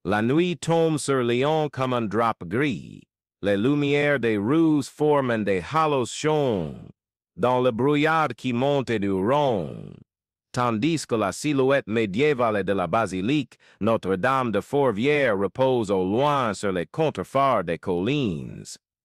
La nuit tombe sur Lyon comme un drap gris. Les lumières des rues forment des halos chauds dans le brouillard qui monte du Rhône. Tandis que la silhouette médiévale de la basilique Notre-Dame de Fourvière repose au loin sur les contreforts des collines.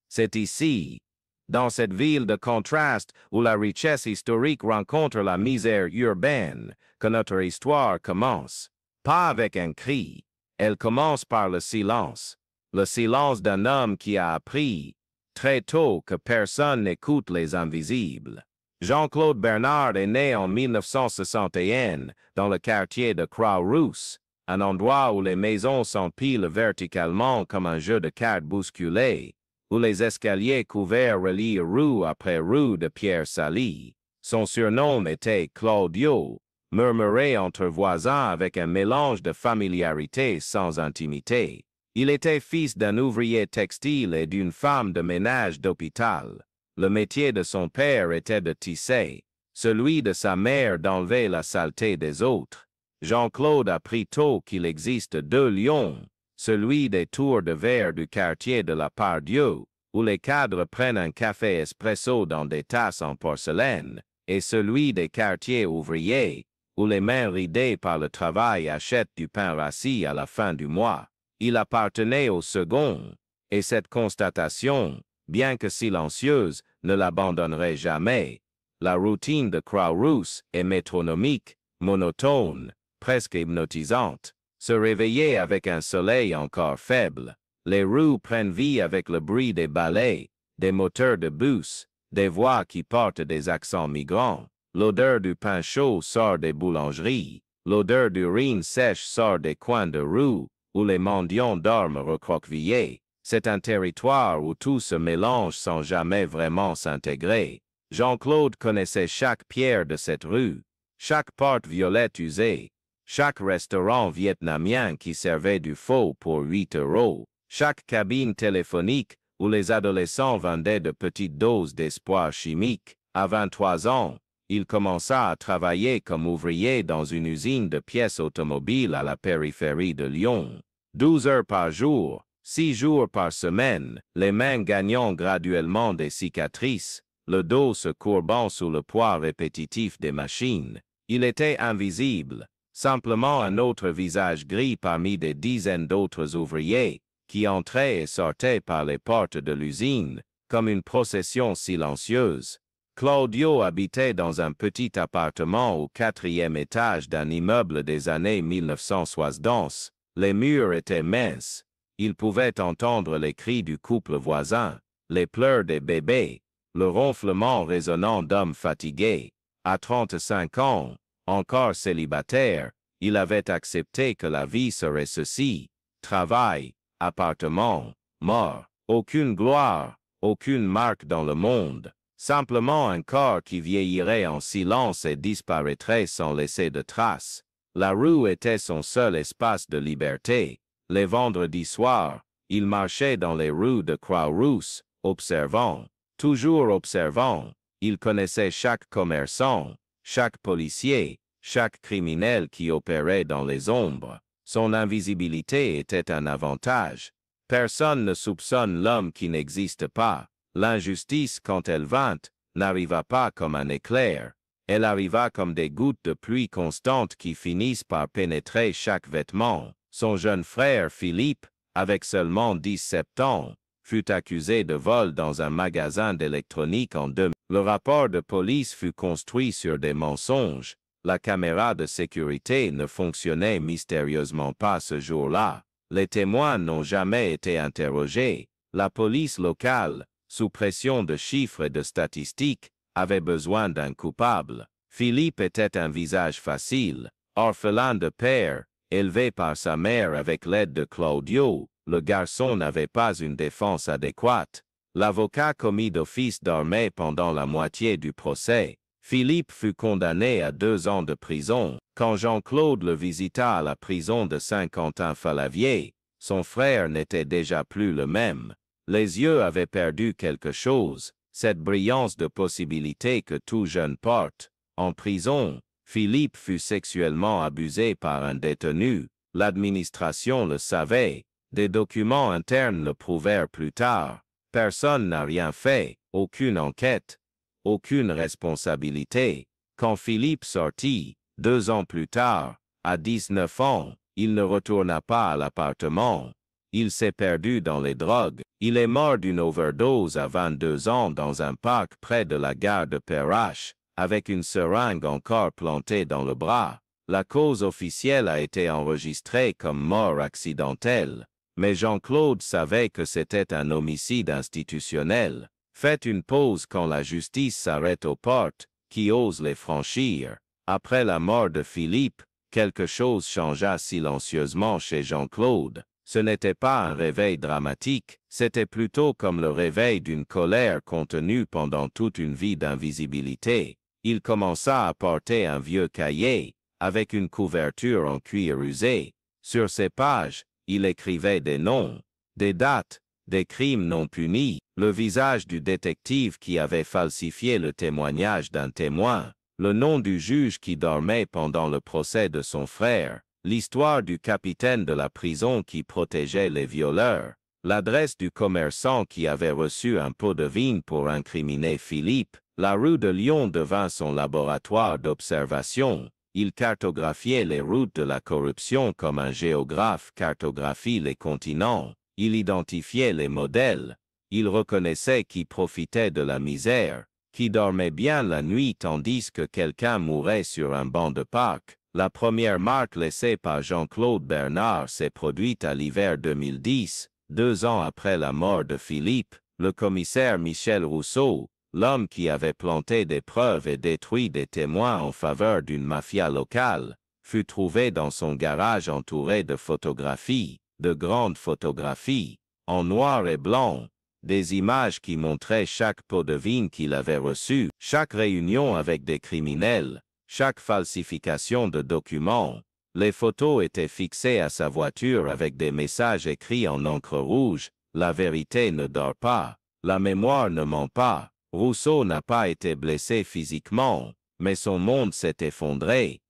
C'est ici, dans cette ville de contraste où la richesse historique rencontre la misère urbaine, que notre histoire commence. Pas avec un cri, elle commence par le silence d'un homme qui a appris, très tôt, que personne n'écoute les invisibles. Jean-Claude Bernard est né en 1961 dans le quartier de Croix-Rousse, un endroit où les maisons s'empilent verticalement comme un jeu de cartes bousculé, où les escaliers couverts relient rue après rue de pierre salie. Son surnom était Claudio, murmuré entre voisins avec un mélange de familiarité sans intimité. Il était fils d'un ouvrier textile et d'une femme de ménage d'hôpital. Le métier de son père était de tisser, celui de sa mère d'enlever la saleté des autres. Jean-Claude apprit tôt qu'il existe deux lions, celui des tours de verre du quartier de la Part-Dieu, où les cadres prennent un café espresso dans des tasses en porcelaine, et celui des quartiers ouvriers, où les mains ridées par le travail achètent du pain rassis à la fin du mois. Il appartenait au second, et cette constatation, bien que silencieuse, ne l'abandonnerait jamais. La routine de Croix-Rousse est métronomique, monotone, presque hypnotisante. Se réveiller avec un soleil encore faible. Les rues prennent vie avec le bruit des balais, des moteurs de bus, des voix qui portent des accents migrants. L'odeur du pain chaud sort des boulangeries. L'odeur d'urine sèche sort des coins de rue, où les mendiants dorment recroquevillés. C'est un territoire où tout se mélange sans jamais vraiment s'intégrer. Jean-Claude connaissait chaque pierre de cette rue, chaque porte violette usée, chaque restaurant vietnamien qui servait du faux pour 8 €, chaque cabine téléphonique où les adolescents vendaient de petites doses d'espoir chimique. À 23 ans, il commença à travailler comme ouvrier dans une usine de pièces automobiles à la périphérie de Lyon. 12 heures par jour, 6 jours par semaine, les mains gagnant graduellement des cicatrices, le dos se courbant sous le poids répétitif des machines. Il était invisible, simplement un autre visage gris parmi des dizaines d'autres ouvriers qui entraient et sortaient par les portes de l'usine, comme une procession silencieuse. Claudio habitait dans un petit appartement au 4e étage d'un immeuble des années 1960. Les murs étaient minces. Il pouvait entendre les cris du couple voisin, les pleurs des bébés, le ronflement résonnant d'hommes fatigués. À 35 ans, encore célibataire, il avait accepté que la vie serait ceci: travail, appartement, mort. Aucune gloire, aucune marque dans le monde. Simplement un corps qui vieillirait en silence et disparaîtrait sans laisser de traces. La rue était son seul espace de liberté. Les vendredis soirs, il marchait dans les rues de Croix-Rousse, observant, toujours observant. Il connaissait chaque commerçant, chaque policier, chaque criminel qui opérait dans les ombres. Son invisibilité était un avantage. Personne ne soupçonne l'homme qui n'existe pas. L'injustice, quand elle vint, n'arriva pas comme un éclair. Elle arriva comme des gouttes de pluie constantes qui finissent par pénétrer chaque vêtement. Son jeune frère Philippe, avec seulement 17 ans, fut accusé de vol dans un magasin d'électronique en 2000. Le rapport de police fut construit sur des mensonges. La caméra de sécurité ne fonctionnait mystérieusement pas ce jour-là. Les témoins n'ont jamais été interrogés. La police locale, sous pression de chiffres et de statistiques, avait besoin d'un coupable. Philippe était un visage facile, orphelin de père, élevé par sa mère avec l'aide de Claudio. Le garçon n'avait pas une défense adéquate. L'avocat commis d'office dormait pendant la moitié du procès. Philippe fut condamné à 2 ans de prison. Quand Jean-Claude le visita à la prison de Saint-Quentin-Falavier, son frère n'était déjà plus le même. Les yeux avaient perdu quelque chose, cette brillance de possibilité que tout jeune porte. En prison, Philippe fut sexuellement abusé par un détenu. L'administration le savait, des documents internes le prouvèrent plus tard. Personne n'a rien fait, aucune enquête, aucune responsabilité. Quand Philippe sortit, 2 ans plus tard, à 19 ans, il ne retourna pas à l'appartement. Il s'est perdu dans les drogues. Il est mort d'une overdose à 22 ans dans un parc près de la gare de Perrache, avec une seringue encore plantée dans le bras. La cause officielle a été enregistrée comme mort accidentelle, mais Jean-Claude savait que c'était un homicide institutionnel. Faites une pause quand la justice s'arrête aux portes, qui ose les franchir. Après la mort de Philippe, quelque chose changea silencieusement chez Jean-Claude. Ce n'était pas un réveil dramatique, c'était plutôt comme le réveil d'une colère contenue pendant toute une vie d'invisibilité. Il commença à porter un vieux cahier, avec une couverture en cuir usé. Sur ses pages, il écrivait des noms, des dates, des crimes non punis, le visage du détective qui avait falsifié le témoignage d'un témoin, le nom du juge qui dormait pendant le procès de son frère, l'histoire du capitaine de la prison qui protégeait les violeurs, l'adresse du commerçant qui avait reçu un pot de vin pour incriminer Philippe. La rue de Lyon devint son laboratoire d'observation. Il cartographiait les routes de la corruption comme un géographe cartographie les continents. Il identifiait les modèles. Il reconnaissait qui profitait de la misère, qui dormait bien la nuit tandis que quelqu'un mourait sur un banc de parc. La première marque laissée par Jean-Claude Bernard s'est produite à l'hiver 2010, 2 ans après la mort de Philippe. Le commissaire Michel Rousseau, l'homme qui avait planté des preuves et détruit des témoins en faveur d'une mafia locale, fut trouvé dans son garage entouré de photographies, de grandes photographies, en noir et blanc, des images qui montraient chaque pot de vin qu'il avait reçu, chaque réunion avec des criminels, chaque falsification de documents. Les photos étaient fixées à sa voiture avec des messages écrits en encre rouge. La vérité ne dort pas, la mémoire ne ment pas. Rousseau n'a pas été blessé physiquement, mais son monde s'est effondré.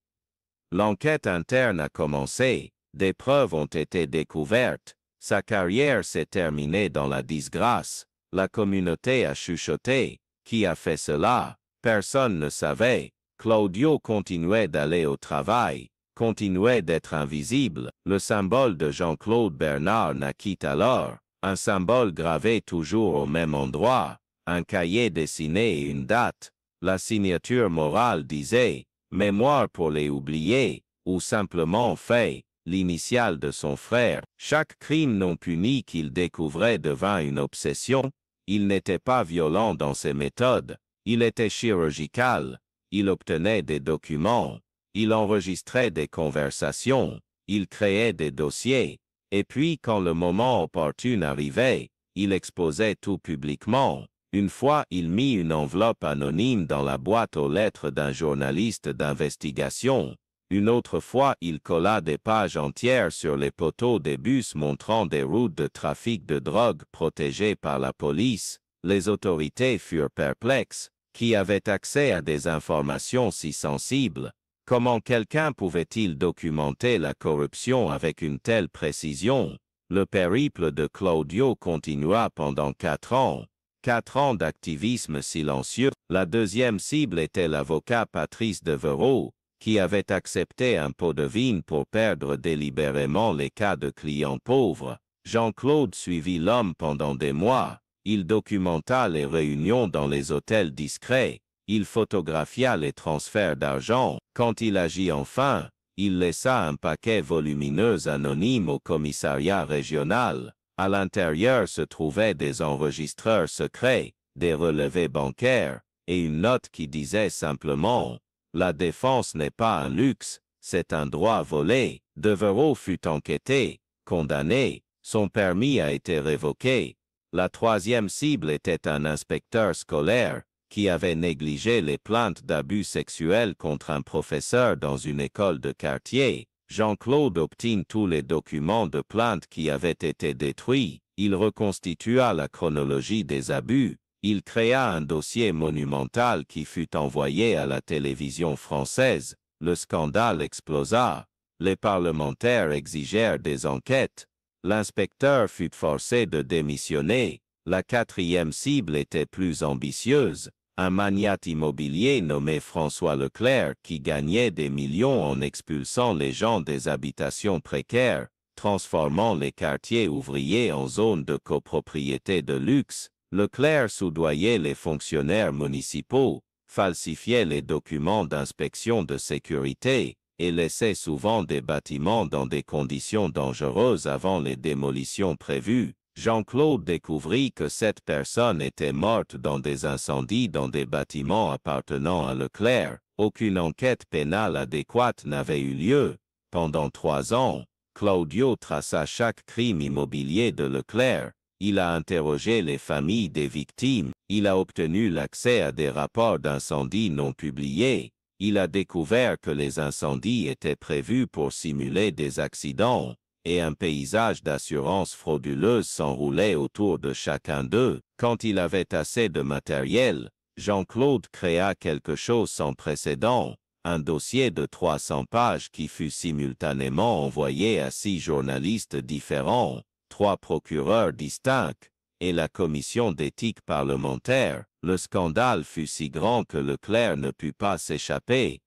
L'enquête interne a commencé, des preuves ont été découvertes, sa carrière s'est terminée dans la disgrâce, la communauté a chuchoté. Qui a fait cela? Personne ne savait. Claudio continuait d'aller au travail, continuait d'être invisible. Le symbole de Jean-Claude Bernard naquit alors, un symbole gravé toujours au même endroit. Un cahier dessiné et une date. La signature morale disait « Mémoire pour les oubliés » ou simplement fait, l'initiale de son frère. Chaque crime non puni qu'il découvrait devint une obsession. Il n'était pas violent dans ses méthodes. Il était chirurgical. Il obtenait des documents. Il enregistrait des conversations. Il créait des dossiers. Et puis, quand le moment opportun arrivait, il exposait tout publiquement. Une fois, il mit une enveloppe anonyme dans la boîte aux lettres d'un journaliste d'investigation. Une autre fois, il colla des pages entières sur les poteaux des bus montrant des routes de trafic de drogue protégées par la police. Les autorités furent perplexes. Qui avait accès à des informations si sensibles? Comment quelqu'un pouvait-il documenter la corruption avec une telle précision? Le périple de Claudio continua pendant 4 ans. 4 ans d'activisme silencieux. La deuxième cible était l'avocat Patrice Devereaux, qui avait accepté un pot de vin pour perdre délibérément les cas de clients pauvres. Jean-Claude suivit l'homme pendant des mois. Il documenta les réunions dans les hôtels discrets. Il photographia les transferts d'argent. Quand il agit enfin, il laissa un paquet volumineux anonyme au commissariat régional. À l'intérieur se trouvaient des enregistreurs secrets, des relevés bancaires, et une note qui disait simplement « La défense n'est pas un luxe, c'est un droit volé ». Devereaux fut enquêté, condamné, son permis a été révoqué. La troisième cible était un inspecteur scolaire qui avait négligé les plaintes d'abus sexuels contre un professeur dans une école de quartier. Jean-Claude obtint tous les documents de plainte qui avaient été détruits. Il reconstitua la chronologie des abus. Il créa un dossier monumental qui fut envoyé à la télévision française. Le scandale explosa. Les parlementaires exigèrent des enquêtes. L'inspecteur fut forcé de démissionner. La quatrième cible était plus ambitieuse. Un magnate immobilier nommé François Leclerc qui gagnait des millions en expulsant les gens des habitations précaires, transformant les quartiers ouvriers en zones de copropriété de luxe. Leclerc soudoyait les fonctionnaires municipaux, falsifiait les documents d'inspection de sécurité et laissait souvent des bâtiments dans des conditions dangereuses avant les démolitions prévues. Jean-Claude découvrit que cette personne était morte dans des incendies dans des bâtiments appartenant à Leclerc. Aucune enquête pénale adéquate n'avait eu lieu. Pendant 3 ans, Claudio traça chaque crime immobilier de Leclerc. Il a interrogé les familles des victimes. Il a obtenu l'accès à des rapports d'incendie non publiés. Il a découvert que les incendies étaient prévus pour simuler des accidents, et un paysage d'assurance frauduleuse s'enroulait autour de chacun d'eux. Quand il avait assez de matériel, Jean-Claude créa quelque chose sans précédent, un dossier de 300 pages qui fut simultanément envoyé à 6 journalistes différents, 3 procureurs distincts, et la commission d'éthique parlementaire. Le scandale fut si grand que Leclerc ne put pas s'échapper.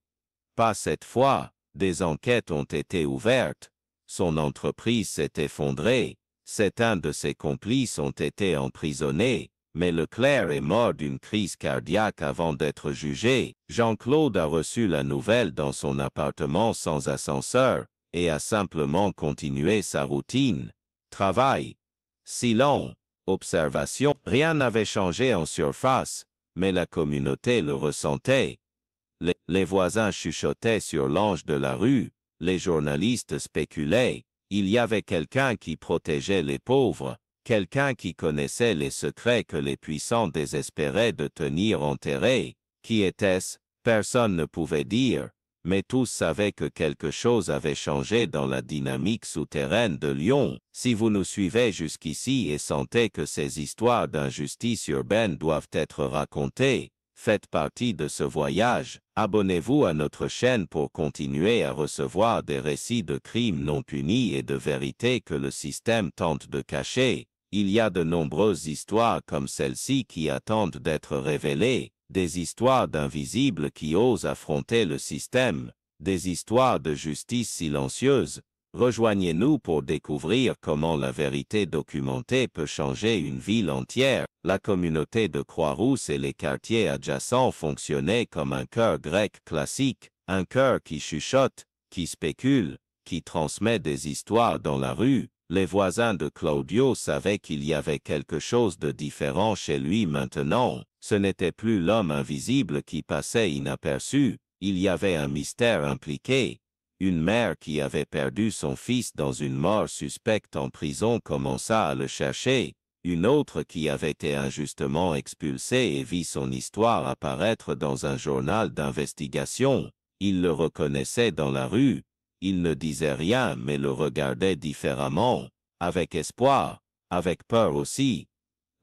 Pas cette fois, des enquêtes ont été ouvertes. Son entreprise s'est effondrée. Certains de ses complices ont été emprisonnés, mais Leclerc est mort d'une crise cardiaque avant d'être jugé. Jean-Claude a reçu la nouvelle dans son appartement sans ascenseur et a simplement continué sa routine. Travail, silence, observation. Rien n'avait changé en surface, mais la communauté le ressentait. Les voisins chuchotaient sur l'ange de la rue. Les journalistes spéculaient. Il y avait quelqu'un qui protégeait les pauvres, quelqu'un qui connaissait les secrets que les puissants désespéraient de tenir enterrés. Qui était-ce? Personne ne pouvait dire, mais tous savaient que quelque chose avait changé dans la dynamique souterraine de Lyon. Si vous nous suivez jusqu'ici et sentez que ces histoires d'injustice urbaine doivent être racontées, faites partie de ce voyage. Abonnez-vous à notre chaîne pour continuer à recevoir des récits de crimes non punis et de vérités que le système tente de cacher. Il y a de nombreuses histoires comme celle-ci qui attendent d'être révélées, des histoires d'invisibles qui osent affronter le système, des histoires de justice silencieuse. Rejoignez-nous pour découvrir comment la vérité documentée peut changer une ville entière. La communauté de Croix-Rousse et les quartiers adjacents fonctionnaient comme un chœur grec classique, un chœur qui chuchote, qui spécule, qui transmet des histoires dans la rue. Les voisins de Claudio savaient qu'il y avait quelque chose de différent chez lui maintenant. Ce n'était plus l'homme invisible qui passait inaperçu, il y avait un mystère impliqué. Une mère qui avait perdu son fils dans une mort suspecte en prison commença à le chercher. Une autre qui avait été injustement expulsée et vit son histoire apparaître dans un journal d'investigation. Il le reconnaissait dans la rue. Il ne disait rien mais le regardait différemment, avec espoir, avec peur aussi.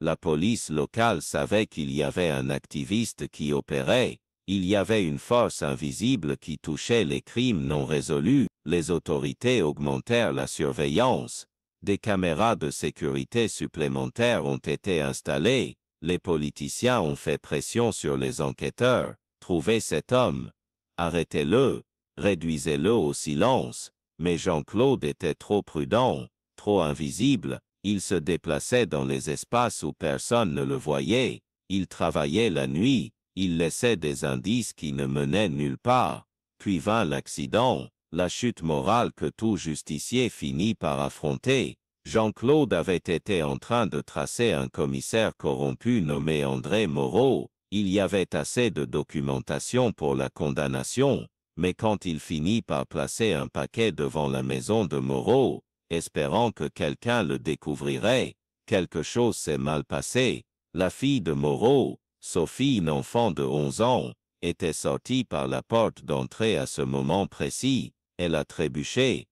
La police locale savait qu'il y avait un activiste qui opérait. Il y avait une force invisible qui touchait les crimes non résolus. Les autorités augmentèrent la surveillance. Des caméras de sécurité supplémentaires ont été installées. Les politiciens ont fait pression sur les enquêteurs. Trouvez cet homme. Arrêtez-le. Réduisez-le au silence. Mais Jean-Claude était trop prudent, trop invisible. Il se déplaçait dans les espaces où personne ne le voyait. Il travaillait la nuit. Il laissait des indices qui ne menaient nulle part. Puis vint l'accident, la chute morale que tout justicier finit par affronter. Jean-Claude avait été en train de tracer un commissaire corrompu nommé André Moreau. Il y avait assez de documentation pour la condamnation, mais quand il finit par placer un paquet devant la maison de Moreau, espérant que quelqu'un le découvrirait, quelque chose s'est mal passé. La fille de Moreau, Sophie, une enfant de 11 ans, était sortie par la porte d'entrée à ce moment précis. Elle a trébuché.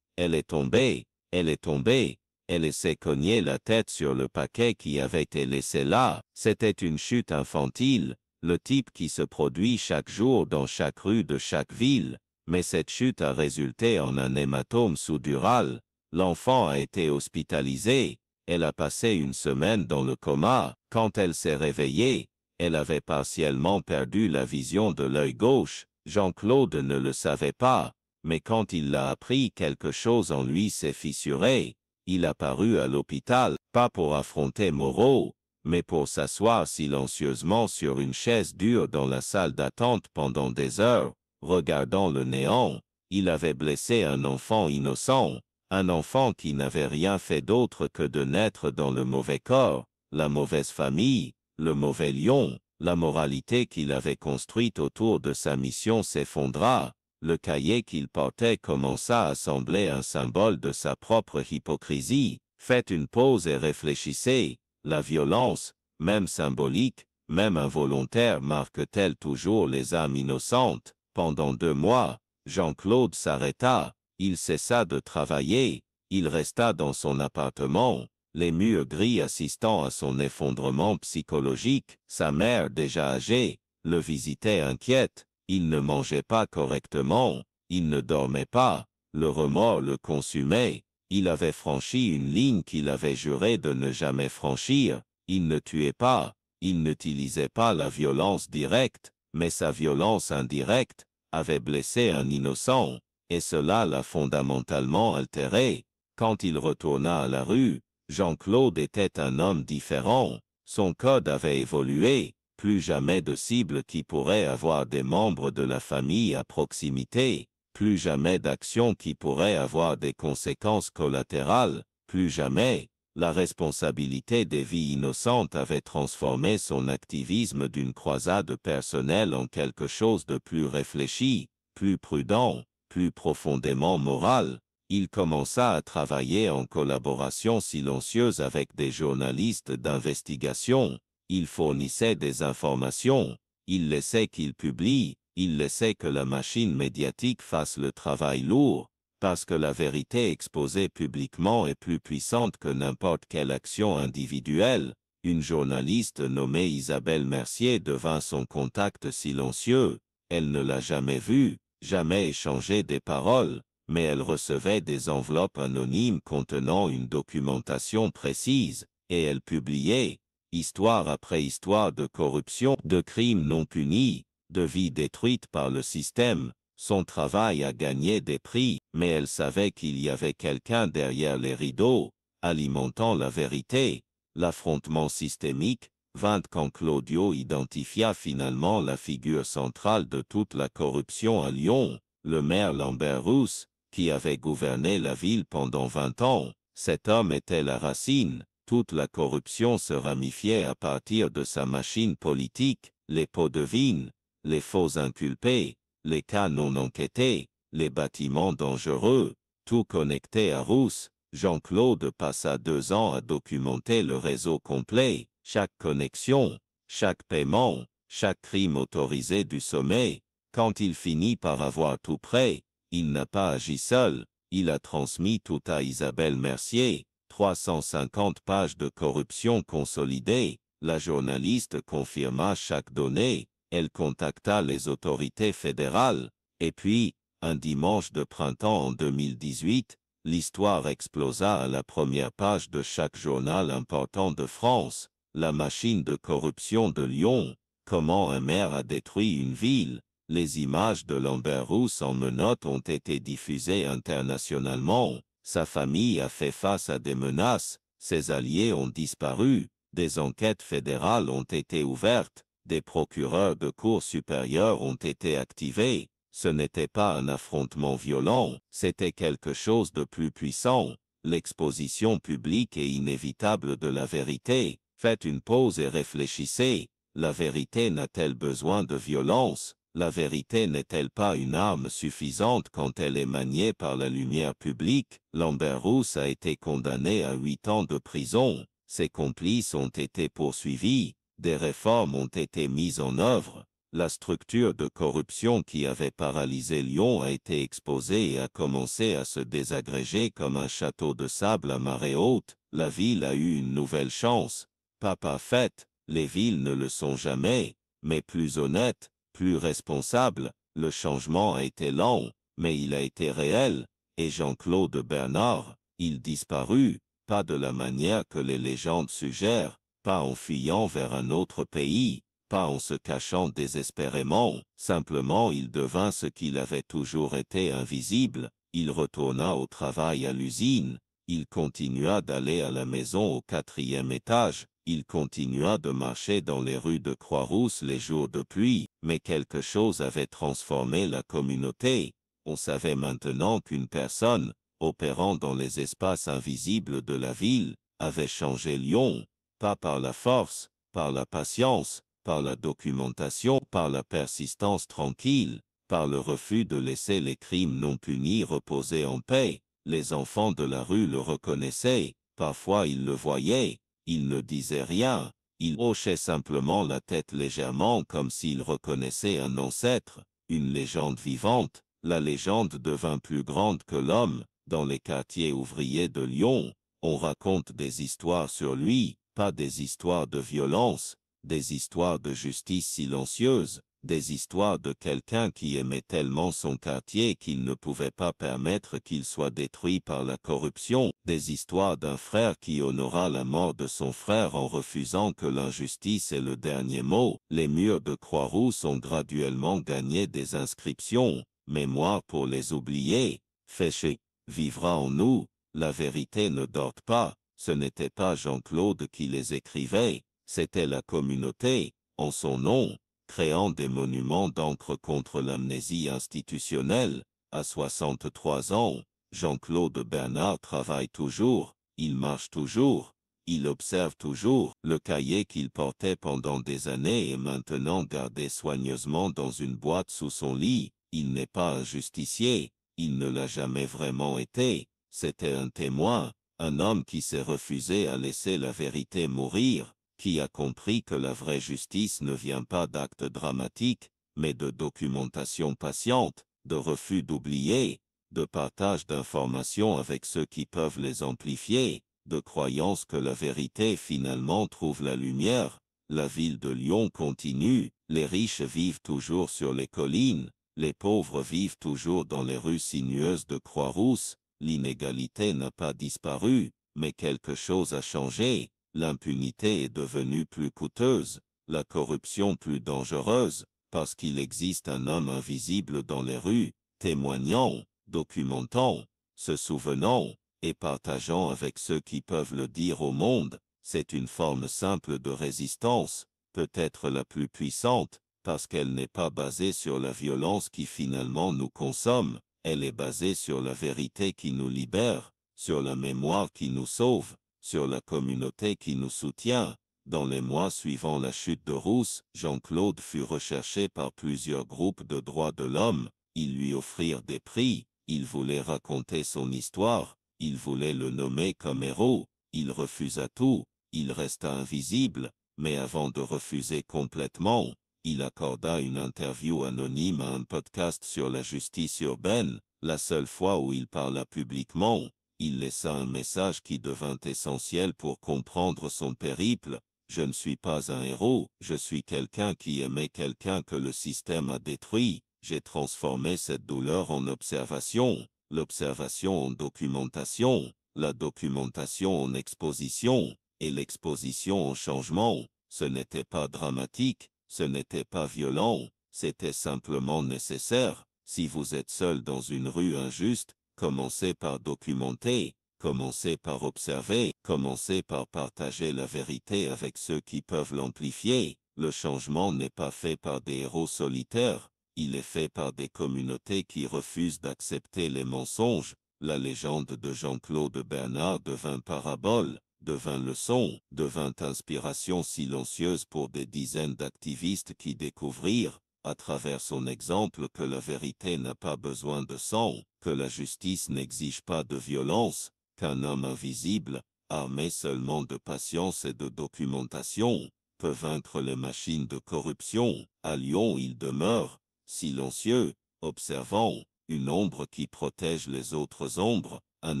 Elle est tombée. Elle est tombée. Elle s'est cognée la tête sur le paquet qui avait été laissé là. C'était une chute infantile, le type qui se produit chaque jour dans chaque rue de chaque ville. mais cette chute a résulté en un hématome sous-dural. L'enfant a été hospitalisée. Elle a passé une semaine dans le coma. Quand elle s'est réveillée, elle avait partiellement perdu la vision de l'œil gauche. Jean-Claude ne le savait pas, mais quand il l'a appris, quelque chose en lui s'est fissuré. Il a paru à l'hôpital, pas pour affronter Moreau, mais pour s'asseoir silencieusement sur une chaise dure dans la salle d'attente pendant des heures, regardant le néant. Il avait blessé un enfant innocent, un enfant qui n'avait rien fait d'autre que de naître dans le mauvais corps, la mauvaise famille, le mauvais lion. La moralité qu'il avait construite autour de sa mission s'effondra. Le cahier qu'il portait commença à sembler un symbole de sa propre hypocrisie. Faites une pause et réfléchissez. La violence, même symbolique, même involontaire, marque-t-elle toujours les âmes innocentes? Pendant 2 mois, Jean-Claude s'arrêta. Il cessa de travailler. Il resta dans son appartement, les murs gris assistant à son effondrement psychologique. Sa mère, déjà âgée, le visitait inquiète. Il ne mangeait pas correctement, il ne dormait pas, le remords le consumait. Il avait franchi une ligne qu'il avait juré de ne jamais franchir. Il ne tuait pas, il n'utilisait pas la violence directe, mais sa violence indirecte avait blessé un innocent, et cela l'a fondamentalement altéré. Quand il retourna à la rue, Jean-Claude était un homme différent. Son code avait évolué. Plus jamais de cible qui pourrait avoir des membres de la famille à proximité, plus jamais d'action qui pourrait avoir des conséquences collatérales, plus jamais. La responsabilité des vies innocentes avait transformé son activisme d'une croisade personnelle en quelque chose de plus réfléchi, plus prudent, plus profondément moral. Il commença à travailler en collaboration silencieuse avec des journalistes d'investigation. Il fournissait des informations, il laissait qu'ils publient, il laissait que la machine médiatique fasse le travail lourd, parce que la vérité exposée publiquement est plus puissante que n'importe quelle action individuelle. Une journaliste nommée Isabelle Mercier devint son contact silencieux. Elle ne l'a jamais vu, jamais échangé des paroles, mais elle recevait des enveloppes anonymes contenant une documentation précise, et elle publiait. Histoire après histoire de corruption, de crimes non punis, de vies détruites par le système. Son travail a gagné des prix, mais elle savait qu'il y avait quelqu'un derrière les rideaux, alimentant la vérité. L'affrontement systémique vint quand Claudio identifia finalement la figure centrale de toute la corruption à Lyon, le maire Lambert Rousse, qui avait gouverné la ville pendant 20 ans. Cet homme était la racine. Toute la corruption se ramifiait à partir de sa machine politique, les pots de vin, les faux inculpés, les cas non enquêtés, les bâtiments dangereux, tout connecté à Rousse. Jean-Claude passa 2 ans à documenter le réseau complet, chaque connexion, chaque paiement, chaque crime autorisé du sommet. Quand il finit par avoir tout prêt, il n'a pas agi seul, il a transmis tout à Isabelle Mercier. 350 pages de corruption consolidée. La journaliste confirma chaque donnée. Elle contacta les autorités fédérales. Et puis, un dimanche de printemps en 2018, l'histoire explosa à la première page de chaque journal important de France. La machine de corruption de Lyon. Comment un maire a détruit une ville. Les images de Lambert Rousse en menottes ont été diffusées internationalement. Sa famille a fait face à des menaces, ses alliés ont disparu, des enquêtes fédérales ont été ouvertes, des procureurs de cour supérieure ont été activés. Ce n'était pas un affrontement violent, c'était quelque chose de plus puissant, l'exposition publique et inévitable de la vérité. Faites une pause et réfléchissez, la vérité n'a-t-elle besoin de violence? La vérité n'est-elle pas une arme suffisante quand elle est maniée par la lumière publique? Lambert Rousse a été condamné à 8 ans de prison, ses complices ont été poursuivis, des réformes ont été mises en œuvre. La structure de corruption qui avait paralysé Lyon a été exposée et a commencé à se désagréger comme un château de sable à marée haute. La ville a eu une nouvelle chance. Pas parfaite, les villes ne le sont jamais, mais plus honnêtes, plus responsables. Le changement a été lent, mais il a été réel, et Jean-Claude Bernard, il disparut, pas de la manière que les légendes suggèrent, pas en fuyant vers un autre pays, pas en se cachant désespérément, simplement il devint ce qu'il avait toujours été, invisible. Il retourna au travail à l'usine, il continua d'aller à la maison au 4e étage, il continua de marcher dans les rues de Croix-Rousse les jours de pluie, mais quelque chose avait transformé la communauté. On savait maintenant qu'une personne, opérant dans les espaces invisibles de la ville, avait changé Lyon, pas par la force, par la patience, par la documentation, par la persistance tranquille, par le refus de laisser les crimes non punis reposer en paix. Les enfants de la rue le reconnaissaient, parfois ils le voyaient, ils ne disaient rien, ils hochaient simplement la tête légèrement comme s'ils reconnaissaient un ancêtre, une légende vivante. La légende devint plus grande que l'homme. Dans les quartiers ouvriers de Lyon, on raconte des histoires sur lui, pas des histoires de violence, des histoires de justice silencieuse, des histoires de quelqu'un qui aimait tellement son quartier qu'il ne pouvait pas permettre qu'il soit détruit par la corruption, des histoires d'un frère qui honora la mort de son frère en refusant que l'injustice ait le dernier mot. Les murs de Croix-Rousse ont graduellement gagné des inscriptions, mémoire pour les oubliés, Féché vivra en nous, la vérité ne dort pas, ce n'était pas Jean-Claude qui les écrivait, c'était la communauté, en son nom, créant des monuments d'encre contre l'amnésie institutionnelle. À 63 ans, Jean-Claude Bernard travaille toujours, il marche toujours, il observe toujours. Le cahier qu'il portait pendant des années est maintenant gardé soigneusement dans une boîte sous son lit. Il n'est pas un justicier, il ne l'a jamais vraiment été, c'était un témoin, un homme qui s'est refusé à laisser la vérité mourir, qui a compris que la vraie justice ne vient pas d'actes dramatiques, mais de documentation patiente, de refus d'oublier, de partage d'informations avec ceux qui peuvent les amplifier, de croyance que la vérité finalement trouve la lumière. La ville de Lyon continue, les riches vivent toujours sur les collines, les pauvres vivent toujours dans les rues sinueuses de Croix-Rousse. L'inégalité n'a pas disparu, mais quelque chose a changé. L'impunité est devenue plus coûteuse, la corruption plus dangereuse, parce qu'il existe un homme invisible dans les rues, témoignant, documentant, se souvenant et partageant avec ceux qui peuvent le dire au monde. C'est une forme simple de résistance, peut-être la plus puissante, parce qu'elle n'est pas basée sur la violence qui finalement nous consomme, elle est basée sur la vérité qui nous libère, sur la mémoire qui nous sauve, sur la communauté qui nous soutient. Dans les mois suivant la chute de Rousse, Jean-Claude fut recherché par plusieurs groupes de droits de l'homme, ils lui offrirent des prix, ils voulaient raconter son histoire, ils voulaient le nommer comme héros, il refusa tout, il resta invisible, mais avant de refuser complètement, il accorda une interview anonyme à un podcast sur la justice urbaine, la seule fois où il parla publiquement. Il laissa un message qui devint essentiel pour comprendre son périple. Je ne suis pas un héros, je suis quelqu'un qui aimait quelqu'un que le système a détruit. J'ai transformé cette douleur en observation, l'observation en documentation, la documentation en exposition, et l'exposition en changement. Ce n'était pas dramatique, ce n'était pas violent, c'était simplement nécessaire. Si vous êtes seul dans une rue injuste, commencez par documenter, commencez par observer, commencez par partager la vérité avec ceux qui peuvent l'amplifier. Le changement n'est pas fait par des héros solitaires, il est fait par des communautés qui refusent d'accepter les mensonges. La légende de Jean-Claude Bernard devint parabole, devint leçon, devint inspiration silencieuse pour des dizaines d'activistes qui découvrirent, à travers son exemple, que la vérité n'a pas besoin de sang, que la justice n'exige pas de violence, qu'un homme invisible, armé seulement de patience et de documentation, peut vaincre les machines de corruption. À Lyon, il demeure, silencieux, observant, une ombre qui protège les autres ombres, un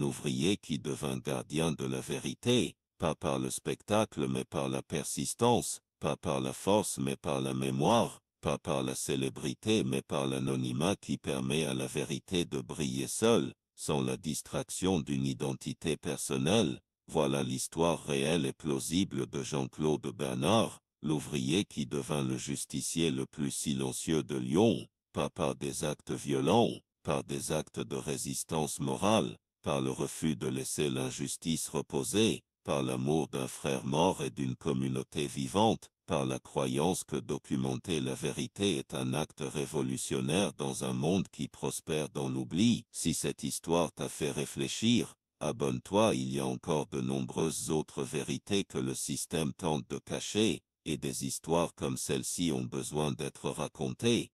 ouvrier qui devint gardien de la vérité, pas par le spectacle mais par la persistance, pas par la force mais par la mémoire, pas par la célébrité mais par l'anonymat qui permet à la vérité de briller seule, sans la distraction d'une identité personnelle. Voilà l'histoire réelle et plausible de Jean-Claude Bernard, l'ouvrier qui devint le justicier le plus silencieux de Lyon, pas par des actes violents, par des actes de résistance morale, par le refus de laisser l'injustice reposer, par l'amour d'un frère mort et d'une communauté vivante, par la croyance que documenter la vérité est un acte révolutionnaire dans un monde qui prospère dans l'oubli. Si cette histoire t'a fait réfléchir, abonne-toi, il y a encore de nombreuses autres vérités que le système tente de cacher, et des histoires comme celle-ci ont besoin d'être racontées.